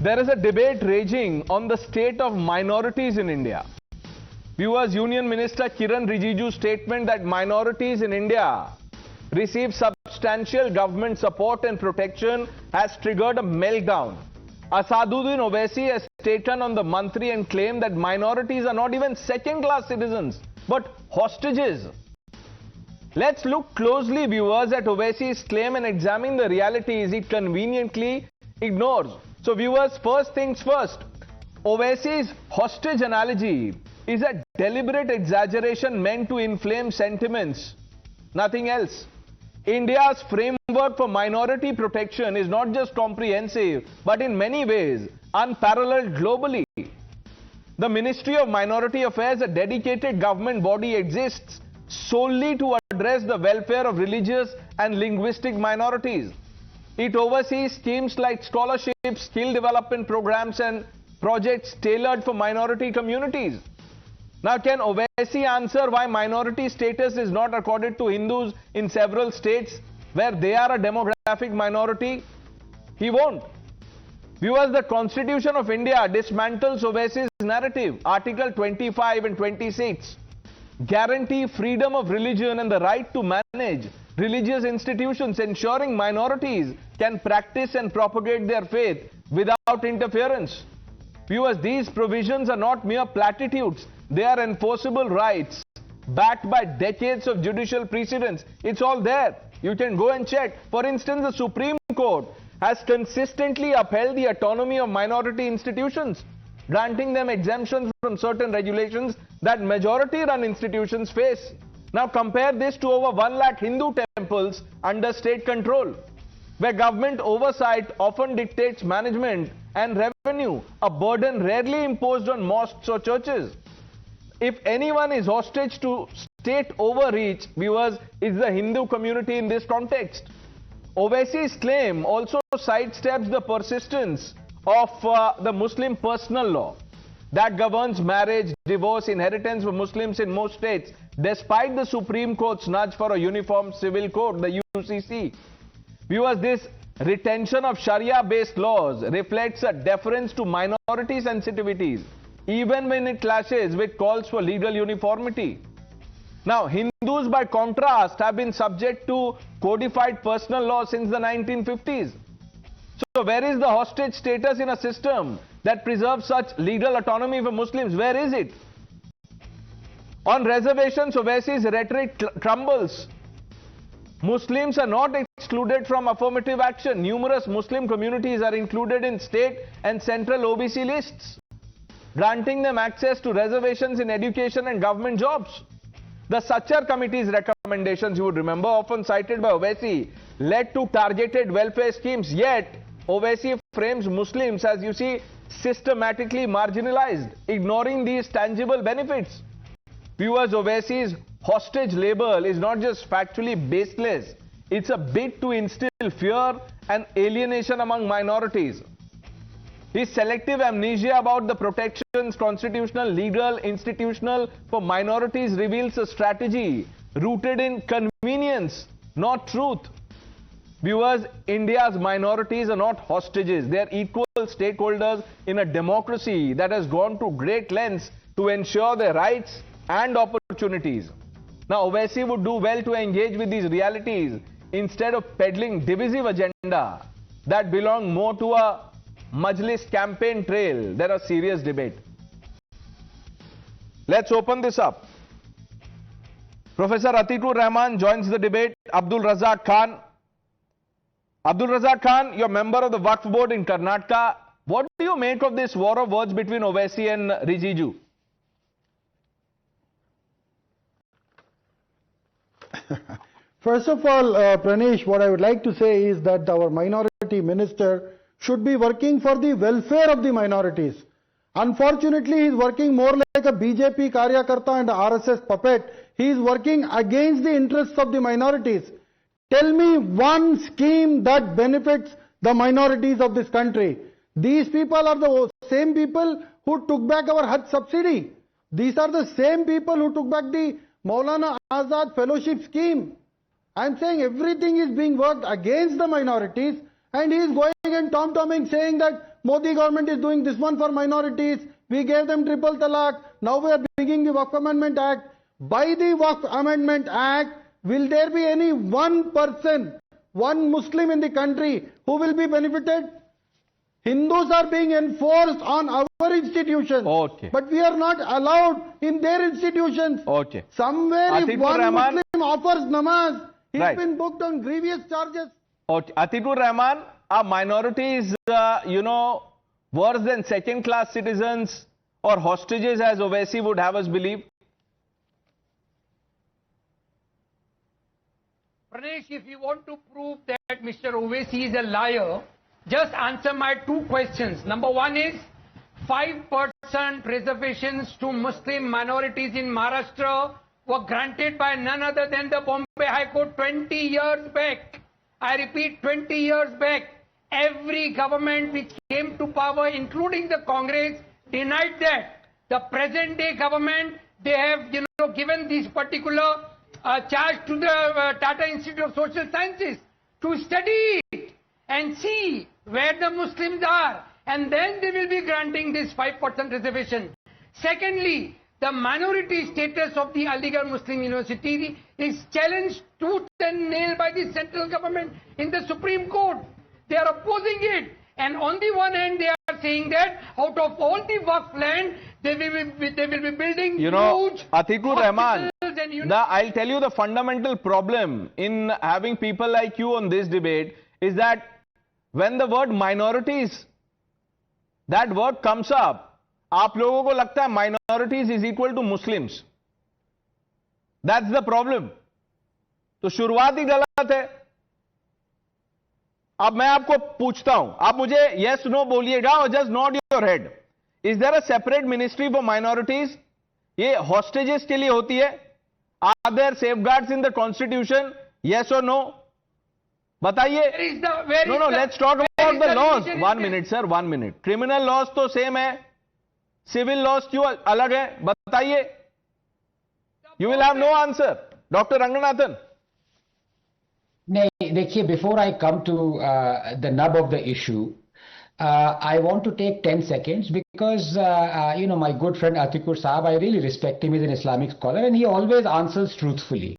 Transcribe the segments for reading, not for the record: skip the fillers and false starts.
There is a debate raging on the state of minorities in India. Viewers, Union Minister Kiran Rijij's statement that minorities in India receive substantial government support and protection has triggered a meltdown. Asaduddin Owaisi has taken on the Mantri and claimed that minorities are not even second-class citizens, but hostages. Let's look closely, viewers, at Owaisi's claim and examine the realities he conveniently ignores. So, viewers, first things first, Owaisi's hostage analogy is a deliberate exaggeration meant to inflame sentiments, nothing else. India's framework for minority protection is not just comprehensive, but in many ways unparalleled globally. The Ministry of Minority Affairs, a dedicated government body, exists solely to address the welfare of religious and linguistic minorities. It oversees schemes like scholarships, skill development programs and projects tailored for minority communities. Now, can Owaisi answer why minority status is not accorded to Hindus in several states where they are a demographic minority? He won't. Viewers, the Constitution of India dismantles Owaisi's narrative. Article 25 and 26 guarantee freedom of religion and the right to manage religious institutions, ensuring minorities can practice and propagate their faith without interference. Viewers, these provisions are not mere platitudes. They are enforceable rights backed by decades of judicial precedents. It's all there. You can go and check. For instance, the Supreme Court has consistently upheld the autonomy of minority institutions, granting them exemptions from certain regulations that majority-run institutions face. Now compare this to over 1 lakh Hindu temples under state control, where government oversight often dictates management and revenue, a burden rarely imposed on mosques or churches. If anyone is hostage to state overreach, viewers, it's the Hindu community in this context. Owaisi's claim also sidesteps the persistence of the Muslim personal law that governs marriage, divorce, inheritance for Muslims in most states, despite the Supreme Court's nudge for a uniform civil code, the UCC. Viewers, this retention of Sharia-based laws reflects a deference to minority sensitivities, even when it clashes with calls for legal uniformity. Now, Hindus, by contrast, have been subject to codified personal law since the 1950s. So, where is the hostage status in a system that preserves such legal autonomy for Muslims? Where is it? On reservations, Owaisi's rhetoric crumbles. Muslims are not excluded from affirmative action. Numerous Muslim communities are included in state and central OBC lists, granting them access to reservations in education and government jobs. The Sachar Committee's recommendations, you would remember, often cited by Owaisi, led to targeted welfare schemes. Yet, Owaisi frames Muslims as, you see, systematically marginalized, ignoring these tangible benefits. Viewers, Owaisi's hostage label is not just factually baseless, it's a bid to instill fear and alienation among minorities. His selective amnesia about the protections, constitutional, legal, institutional, for minorities reveals a strategy rooted in convenience, not truth. Viewers, India's minorities are not hostages. They are equal stakeholders in a democracy that has gone to great lengths to ensure their rights and opportunities. Now, Owaisi would do well to engage with these realities instead of peddling divisive agenda that belong more to a Majlis campaign trail. There are serious debate. Let's open this up. Professor Atikur Rahman joins the debate. Abdul Razak Khan. Abdul Razak Khan, you're member of the Waqf Board in Karnataka. What do you make of this war of words between Owaisi and Rijiju? First of all, Pranesh, what I would like to say is that our minority minister should be working for the welfare of the minorities. Unfortunately, he is working more like a BJP Karyakarta and RSS puppet. He is working against the interests of the minorities. Tell me one scheme that benefits the minorities of this country. These people are the same people who took back our Hajj subsidy. These are the same people who took back the Maulana Azad Fellowship scheme. I am saying everything is being worked against the minorities, and he is going and tom-tomming saying that Modi government is doing this one for minorities. We gave them triple talaq. Now we are bringing the Waqf Amendment Act. By the Waqf Amendment Act, will there be any one person, one Muslim in the country who will be benefited? Hindus are being enforced on our institutions. Okay. But we are not allowed in their institutions. Okay. Somewhere if Atikur one Rahman- Muslim offers namaz, he's Right. been booked on grievous charges. Okay. Atikur Rahman, are minorities, worse than second-class citizens or hostages, as Owaisi would have us believe? Pranesh, if you want to prove that Mr. Owaisi is a liar, just answer my two questions. Number one is 5% reservations to Muslim minorities in Maharashtra were granted by none other than the Bombay High Court 20 years back. I repeat, 20 years back. Every government which came to power, including the Congress, denied that. The present day government, they have given this particular charge to the Tata Institute of Social Sciences to study it and see where the Muslims are, and then they will be granting this 5% reservation. Secondly, the minority status of the Aligarh Muslim University is challenged tooth and nail by the central government in the Supreme Court. They are opposing it. And on the one hand, they are saying that out of all the Waqf land, they will be building huge Atikur Rahman, hospitals and I'll tell you the fundamental problem in having people like you on this debate is that when the word minorities, that word comes up, आप लोगों को लगता है minorities is equal to Muslims. That's the problem. तो शुरुआत ही गलत है. अब मैं आपको पूछता हूं, आप मुझे yes no बोलिएगा और just nod your head. Is there a separate ministry for minorities? ये hostages के लिए होती है? Are there safeguards in the constitution? Yes or no? बताइए. No, let's talk about the laws. 1 minute, sir, 1 minute. Criminal laws तो same है. Civil laws क्यों अलग है? बताइए. You will have no answer. Dr. Ranganathan. नहीं, देखिए, before I come to the nub of the issue, I want to take 10 seconds because, my good friend Atikur Saab, I really respect him as an Islamic scholar and he always answers truthfully.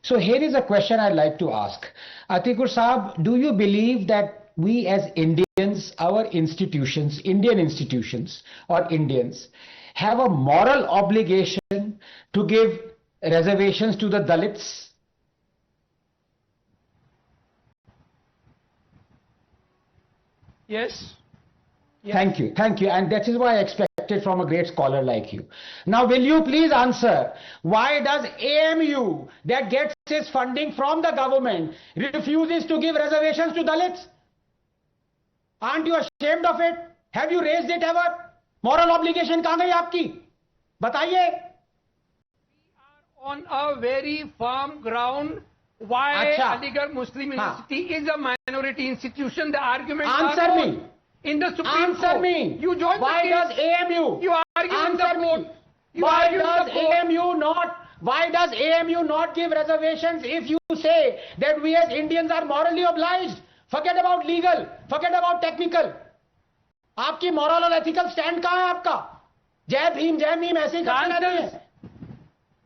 So here is a question I'd like to ask. Atikur Saab, do you believe that we as Indians, our institutions, Indian institutions or Indians, have a moral obligation to give reservations to the Dalits? Yes. Thank you. And that is what I expected from a great scholar like you. Now, will you please answer, why does AMU, that gets its funding from the government, refuses to give reservations to Dalits? Aren't you ashamed of it? Have you raised it ever? Moral obligation कहाँ गई आपकी? बताइए. On a very firm ground, why अच्छा. Aligarh Muslim University is a minority institution. The argument Answer me. In the Supreme Court. Answer me. You join Why the does case. AMU? You argue in the Answer court. me. You Why argue in does the court. AMU not? Why does AMU not give reservations if you say that we as Indians are morally obliged? Forget about legal. Forget about technical. आपकी moral और ethical stand कहाँ है आपका? जय भीम जय meme ऐसे ही करते रहते हैं.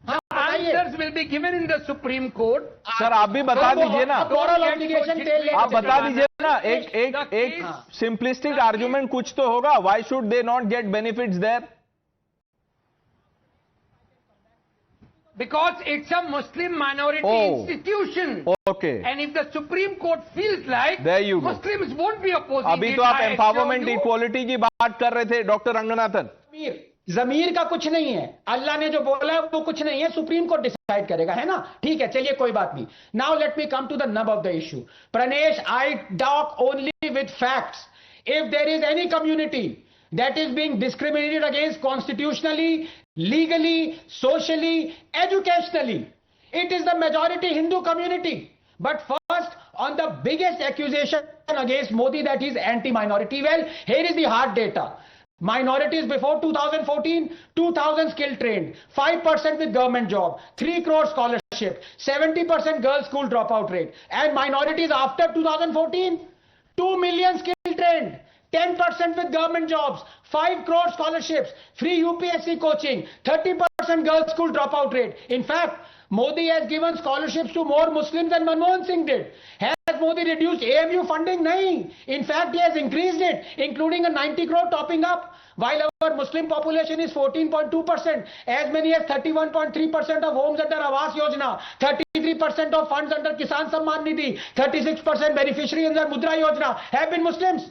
हाँ, बताइए. Answers will be given in the Supreme Court. Sir आप भी बता दीजिए ना. Moral obligation आप बता दीजिए ना. एक simplistic argument कुछ तो होगा. Why should they not get benefits there? Because it's a Muslim minority institution. Okay. And if the Supreme Court feels like There you go. Muslims won't be opposing अभी it, तो आप I assure empowerment you, equality की बात कर रहे थे doctor Ranganathan. जमीर का कुछ नहीं है. अल्लाह ने जो बोला है वो कुछ नहीं है. सुप्रीम कोर्ट डिसाइड करेगा, है ना? ठीक है, चलिए कोई बात नहीं. Now let me come to the nub of the issue. Pranesh, I talk only with facts. If there is any community that is being discriminated against constitutionally, legally, socially, educationally, it is the majority Hindu community. But first, on the biggest accusation against Modi, that is anti-minority. Well, here is the hard data. Minorities before 2014, 2,000 skill trained, 5% with government job, 3 crore scholarship, 70% girls school dropout rate. And minorities after 2014, 2 million skill trained, 10% with government jobs, 5 crore scholarships, free UPSC coaching, 30% girls school dropout rate. In fact, Modi has given scholarships to more Muslims than Manmohan Singh did. Has Modi reduced AMU funding? Nahi. In fact, he has increased it, including a 90 crore topping up. While our Muslim population is 14.2%, as many as 31.3% of homes under Awas Yojana, 33% of funds under Kisan Samman Nidhi, 36% beneficiary under Mudra Yojana have been Muslims.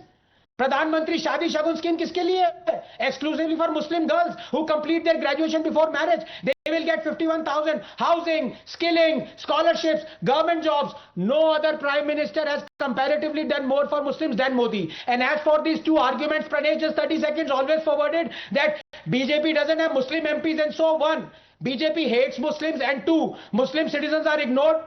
प्रधानमंत्री शादी शगुन scheme किसके लिए है? Exclusively for Muslim girls who complete their graduation before marriage. They will get 51,000 housing, skilling, scholarships, government jobs. No other prime minister has comparatively done more for Muslims than Modi. And as for these two arguments, Pranesh, just 30 seconds, always forwarded that BJP doesn't have Muslim MPs, and so one, BJP hates Muslims, and two, Muslim citizens are ignored.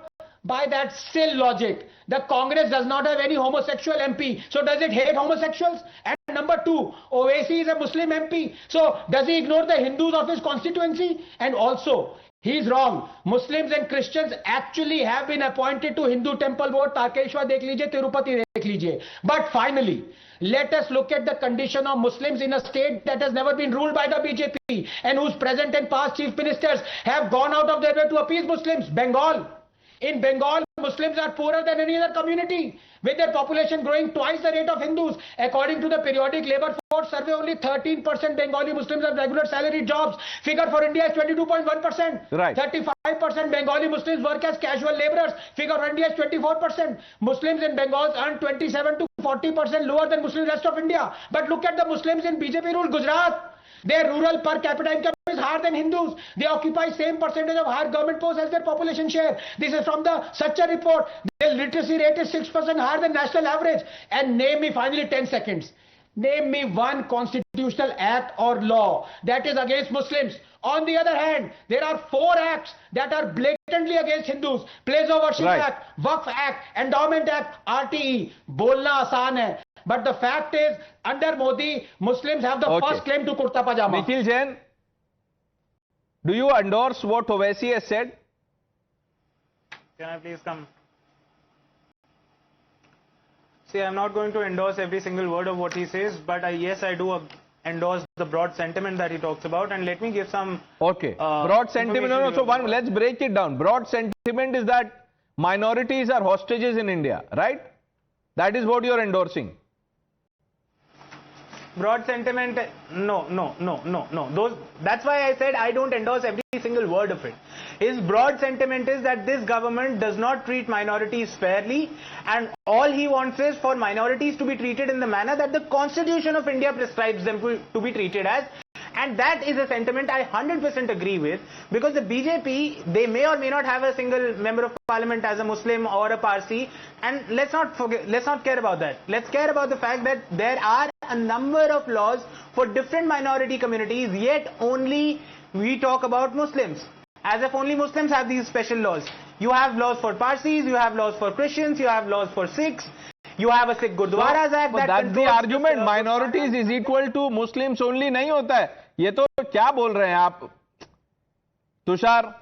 By that still logic, the Congress does not have any homosexual MP, so does it hate homosexuals? And number two, Owaisi is a Muslim MP, so does he ignore the Hindus of his constituency? And also, he is wrong. Muslims and Christians actually have been appointed to Hindu temple board. Takeshwar dekh lijiye, Tirupati dekh lijiye. But finally, let us look at the condition of Muslims in a state that has never been ruled by the BJP and whose present and past chief ministers have gone out of their way to appease Muslims. Bengal. In Bengal, Muslims are poorer than any other community, with their population growing twice the rate of Hindus. According to the periodic labor force survey, only 13% Bengali Muslims have regular salaried jobs. Figure for India is 22.1%. Right. 35% Bengali Muslims work as casual laborers. Figure for India is 24%. Muslims in Bengal earn 27 to 40% lower than Muslims rest of India. But look at the Muslims in BJP-ruled Gujarat. Their rural per capita income is higher than Hindus. They occupy same percentage of higher government posts as their population share. This is from the Sachar report. Their literacy rate is 6% higher than national average. And name me, finally 10 seconds. Name me one constitutional act or law that is against Muslims. On the other hand, there are 4 acts that are blatantly against Hindus. Place of Worship Right. Act, Waqf Act, Endowment Act, RTE. Bolna aasan hai. But the fact is, under Modi, Muslims have the Okay. first claim to kurta pajama. Nikhil Jain, do you endorse what Owaisi has said? Can I please come? See, I'm not going to endorse every single word of what he says, but yes, I do endorse the broad sentiment that he talks about. And let me give some. Okay. Broad sentiment. No, no. So one, let's break it down. Broad sentiment is that minorities are hostages in India, right? That is what you're endorsing. Broad sentiment, no. That's why I said I don't endorse every single word of it. His broad sentiment is that this government does not treat minorities fairly, and all he wants is for minorities to be treated in the manner that the Constitution of India prescribes them to be treated as. And that is a sentiment I 100% agree with, because the BJP, they may or may not have a single member of parliament as a Muslim or a Parsi, and let's not care about that. Let's care about the fact that there are a number of laws for different minority communities, yet only we talk about Muslims, as if only Muslims have these special laws. You have laws for Parsis, you have laws for Christians, you have laws for Sikhs. You have a Sikh Gurdwaras Act. But that's the argument. Minorities is equal to Muslims only नहीं होता है. ये तो क्या बोल रहे हैं आप, Tushar?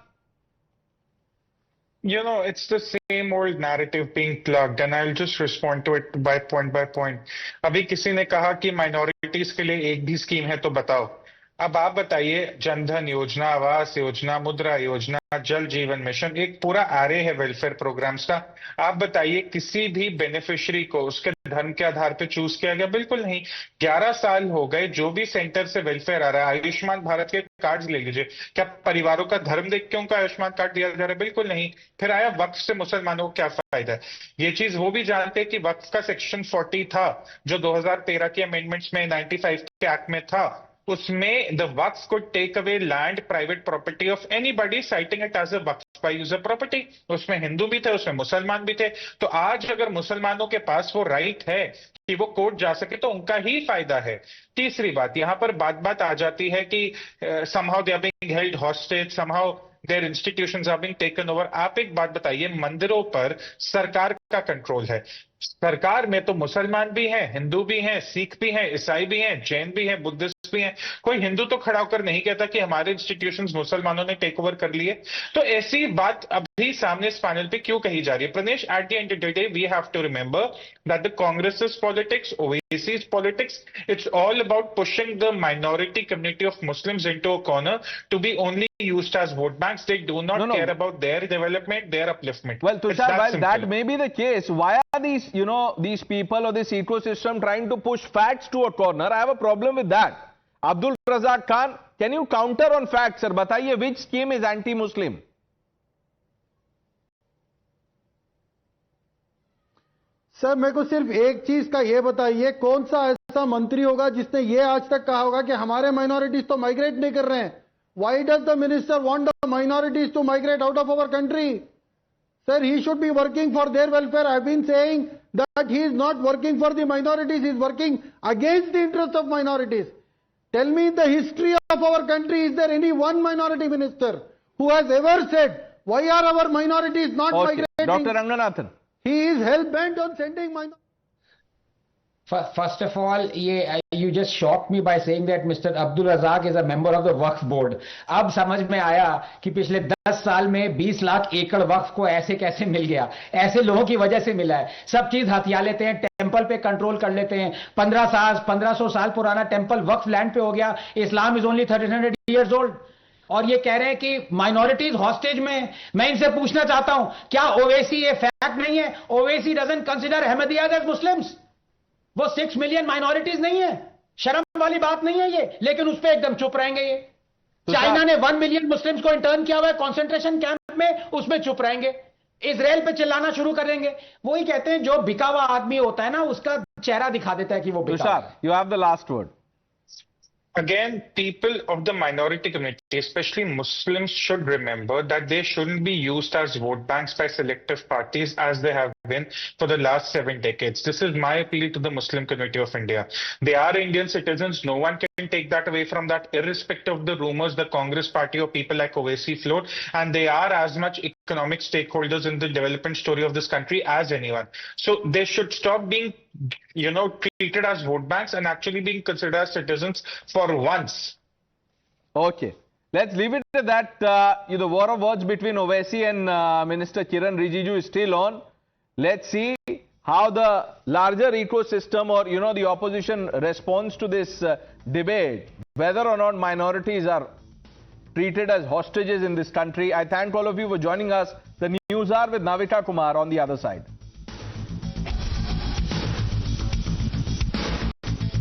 You know, it's the same old narrative being plugged, and I'll just respond to it by point by point. अभी किसी ने कहा कि minorities के लिए एक भी स्कीम है तो बताओ. अब आप बताइए, जनधन योजना, आवास योजना, मुद्रा योजना, जल जीवन मिशन, एक पूरा एरे है वेलफेयर प्रोग्राम्स का. आप बताइए किसी भी बेनिफिशियरी को उसके धर्म के आधार पे चूज किया गया? बिल्कुल नहीं. 11 साल हो गए, जो भी सेंटर से वेलफेयर आ रहा है, आयुष्मान भारत के कार्ड ले लीजिए, क्या परिवारों का धर्म देख के उनको आयुष्मान कार्ड दिया जा रहा है? बिल्कुल नहीं. फिर आया वक्फ से मुसलमानों को क्या फायदा है? ये चीज वो भी जानते हैं कि वक्फ का सेक्शन 40 था, जो 2013 के अमेंडमेंट्स में 95 के एक्ट में था. उसमें the Waqf could take away land, private property of anybody, citing it as a Waqf by user property. उसमें हिंदू भी थे, उसमें मुसलमान भी थे. तो आज अगर मुसलमानों के पास वो राइट है कि वो कोर्ट जा सके, तो उनका ही फायदा है. तीसरी बात, यहाँ पर बात आ जाती है कि somehow they are being held hostage, somehow their institutions are being taken over. आप एक बात बताइए, मंदिरों पर सरकार का कंट्रोल है. सरकार में तो मुसलमान भी हैं, हिंदू भी हैं, सिख भी हैं, ईसाई भी हैं, जैन भी हैं, बुद्धिस्ट दिलचस्पी है। कोई हिंदू तो खड़ा होकर नहीं कहता कि हमारे इंस्टीट्यूशंस मुसलमानों ने टेक ओवर कर लिए। तो ऐसी बात अभी सामने इस पैनल पे क्यों कही जा रही है? Pranesh, at the end of the day, we have to remember that the Congress's politics, OAC's politics, it's all about pushing the minority community of Muslims into a corner to be only used as vote banks. They do not No. care about their development, their upliftment. Well, It's Tushar, that while simple. that may be the case, why are these, these people or this ecosystem trying to push facts to a corner? I have a problem with that. Abdul Razak Khan, can you counter on facts, sir? Bataiye, which scheme is anti-Muslim? Sir मेरे को सिर्फ एक चीज का ये बताइए, कौन सा ऐसा मंत्री होगा जिसने ये आज तक कहा होगा कि हमारे माइनॉरिटीज तो माइग्रेट नहीं कर रहे हैं? Why does the minister want the minorities to migrate out of our country? Sir, he should be working for their welfare. I have been saying that he is not working for the minorities, he is working against the interest of minorities. Tell me in the history of our country, is there any one minority minister who has ever said why are our minorities not Okay. Migrating? Dr. Ranganathan. He is hell-bent on sending minorities. First of all, you just shocked me by saying that Mr. Abdul Razak is a member of the Waqf board. अब समझ में आया कि पिछले 10 साल में 20 लाख एकड़ वक्फ को ऐसे कैसे मिल गया. ऐसे लोगों की वजह से मिला है. सब चीज हथिया लेते हैं, टेंपल पे कंट्रोल कर लेते हैं. 1500 साल पुराना टेंपल वक्फ लैंड पे हो गया. Islam is only 1300 years old. और ये कह रहे हैं कि माइनॉरिटीज हॉस्टेज में. मैं इनसे पूछना चाहता हूं, क्या ओवैसी ये फैक्ट नहीं है? Owaisi doesn't consider Ahmadiyyas as Muslims. वो 6 मिलियन माइनॉरिटीज नहीं है. शर्म वाली बात नहीं है ये, लेकिन उस पर एकदम चुप रहेंगे ये. चाइना ने 1 मिलियन मुस्लिम्स को इंटर्न किया हुआ है कॉन्सेंट्रेशन कैंप में, उसमें चुप रहेंगे. इजराइल पे चिल्लाना शुरू करेंगे. वही कहते हैं, जो बिका हुआ आदमी होता है ना, उसका चेहरा दिखा देता है कि वो बिका. Tushar, you have the last word. Again, people of the minority community, especially Muslims, should remember that they shouldn't be used as vote banks by selective parties as they have been for the last 7 decades. This is my appeal to the Muslim community of India. They are Indian citizens. No one can take that away from that, irrespective of the rumors the Congress party or people like Owaisi float. And they are as much economic stakeholders in the development story of this country as anyone. So they should stop being, treated as vote banks and actually being considered as citizens for once. Okay. Let's leave it at that. The war of words between Owaisi and Minister Kiran Rijiju is still on. Let's see how the larger ecosystem or, the opposition responds to this debate, whether or not minorities are treated as hostages in this country. I thank all of you for joining us. The News Hour with Navita Kumar on the other side.